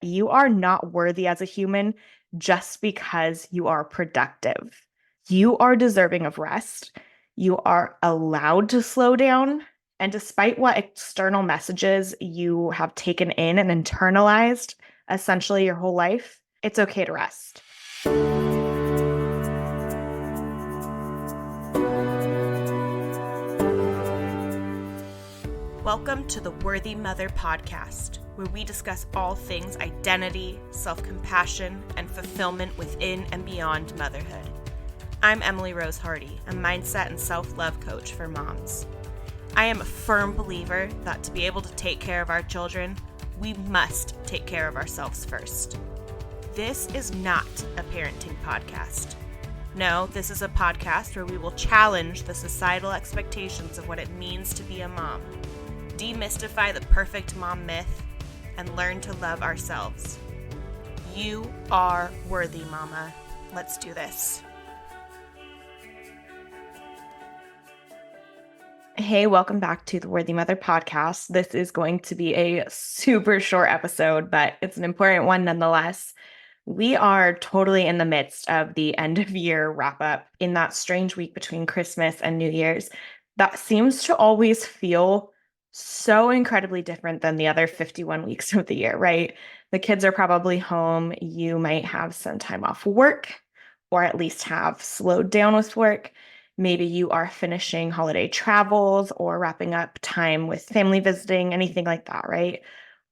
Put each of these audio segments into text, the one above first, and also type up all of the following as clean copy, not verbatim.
you are not worthy as a human just because you are productive. You are deserving of rest. You are allowed to slow down. And despite what external messages you have taken in and internalized essentially your whole life, it's okay to rest. Welcome to the Worthy Mother podcast, where we discuss all things identity, self-compassion, and fulfillment within and beyond motherhood. I'm Emily Rose Hardy, a mindset and self-love coach for moms. I am a firm believer that to be able to take care of our children, we must take care of ourselves first. This is not a parenting podcast. No, this is a podcast where we will challenge the societal expectations of what it means to be a mom, demystify the perfect mom myth, and learn to love ourselves. You are worthy, mama. Let's do this. Hey, welcome back to the Worthy Mother podcast. This is going to be a super short episode, but it's an important one nonetheless. We are totally in the midst of the end of year wrap up in that strange week between Christmas and New Year's that seems to always feel so incredibly different than the other 51 weeks of the year, right? The kids are probably home. You might have some time off work or at least have slowed down with work. Maybe you are finishing holiday travels or wrapping up time with family visiting, anything like that, right?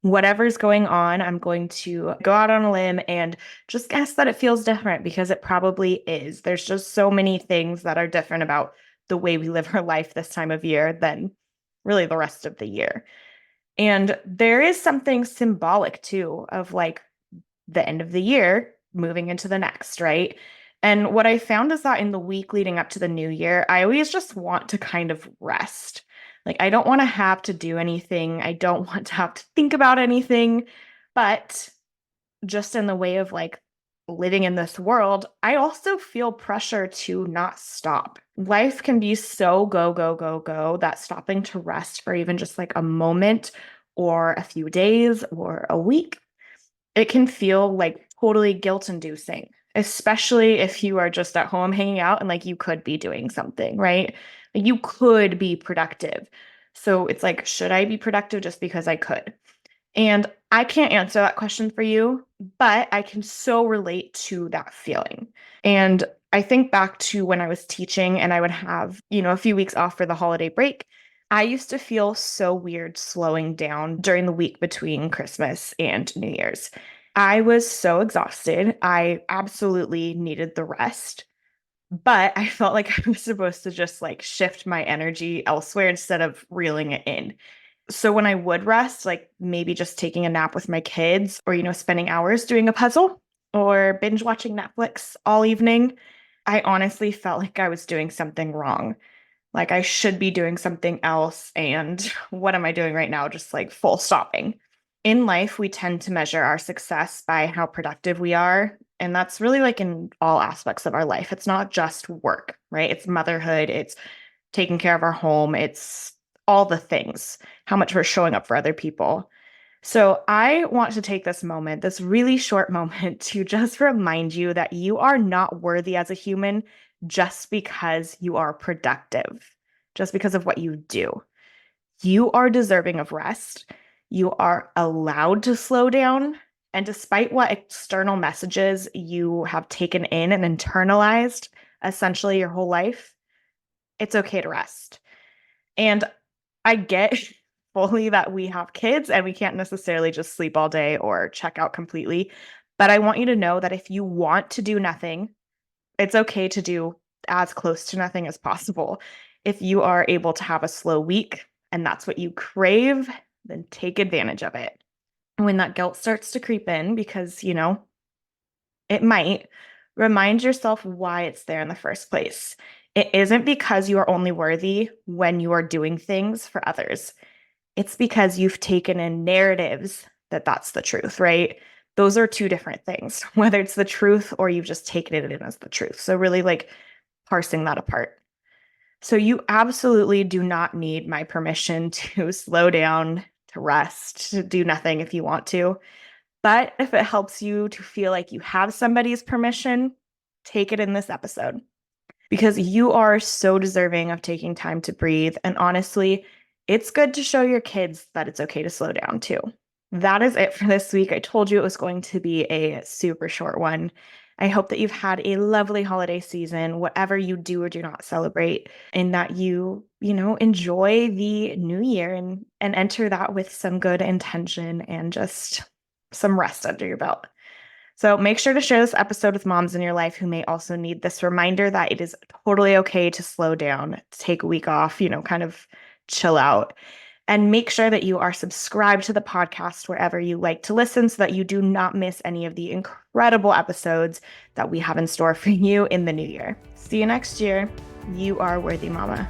Whatever's going on, I'm going to go out on a limb and just guess that it feels different because it probably is. There's just so many things that are different about the way we live our life this time of year than really the rest of the year. And there is something symbolic too of like the end of the year moving into the next, right? And what I found is that in the week leading up to the new year, I always just want to kind of rest. Like, I don't want to have to do anything. I don't want to have to think about anything. But just in the way of like living in this world, I also feel pressure to not stop. Life can be so go, go, go, go that stopping to rest for even just like a moment or a few days or a week, it can feel like totally guilt inducing, especially if you are just at home hanging out and like you could be doing something, right? Like you could be productive. So it's like, should I be productive just because I could? And I can't answer that question for you, but I can so relate to that feeling. And I think back to when I was teaching and I would have, a few weeks off for the holiday break. I used to feel so weird slowing down during the week between Christmas and New Year's. I was so exhausted. I absolutely needed the rest, but I felt like I was supposed to just like shift my energy elsewhere instead of reeling it in. So when I would rest, like maybe just taking a nap with my kids or, spending hours doing a puzzle or binge watching Netflix all evening, I honestly felt like I was doing something wrong. Like I should be doing something else. And what am I doing right now? Just like full stopping. In life, we tend to measure our success by how productive we are. And that's really like in all aspects of our life. It's not just work, right? It's motherhood, it's taking care of our home, it's all the things, how much we're showing up for other people. So I want to take this moment, this really short moment, to just remind you that you are not worthy as a human just because you are productive, just because of what you do. You are deserving of rest. You are allowed to slow down. And despite what external messages you have taken in and internalized essentially your whole life, it's okay to rest. And I get fully that we have kids and we can't necessarily just sleep all day or check out completely. But I want you to know that if you want to do nothing, it's okay to do as close to nothing as possible. If you are able to have a slow week and that's what you crave, then take advantage of it. When that guilt starts to creep in, because, it might, remind yourself why it's there in the first place. It isn't because you are only worthy when you are doing things for others. It's because you've taken in narratives that that's the truth, right? Those are two different things, whether it's the truth or you've just taken it in as the truth. So really like parsing that apart. So you absolutely do not need my permission to slow down, to rest, to do nothing if you want to. But if it helps you to feel like you have somebody's permission, take it in this episode because you are so deserving of taking time to breathe. And honestly, it's good to show your kids that it's okay to slow down too. That is it for this week. I told you it was going to be a super short one. I hope that you've had a lovely holiday season, whatever you do or do not celebrate, and that you enjoy the new year and enter that with some good intention and just some rest under your belt. So make sure to share this episode with moms in your life who may also need this reminder that it is totally okay to slow down, to take a week off, kind of chill out. And make sure that you are subscribed to the podcast wherever you like to listen so that you do not miss any of the incredible episodes that we have in store for you in the new year. See you next year. You are worthy, mama.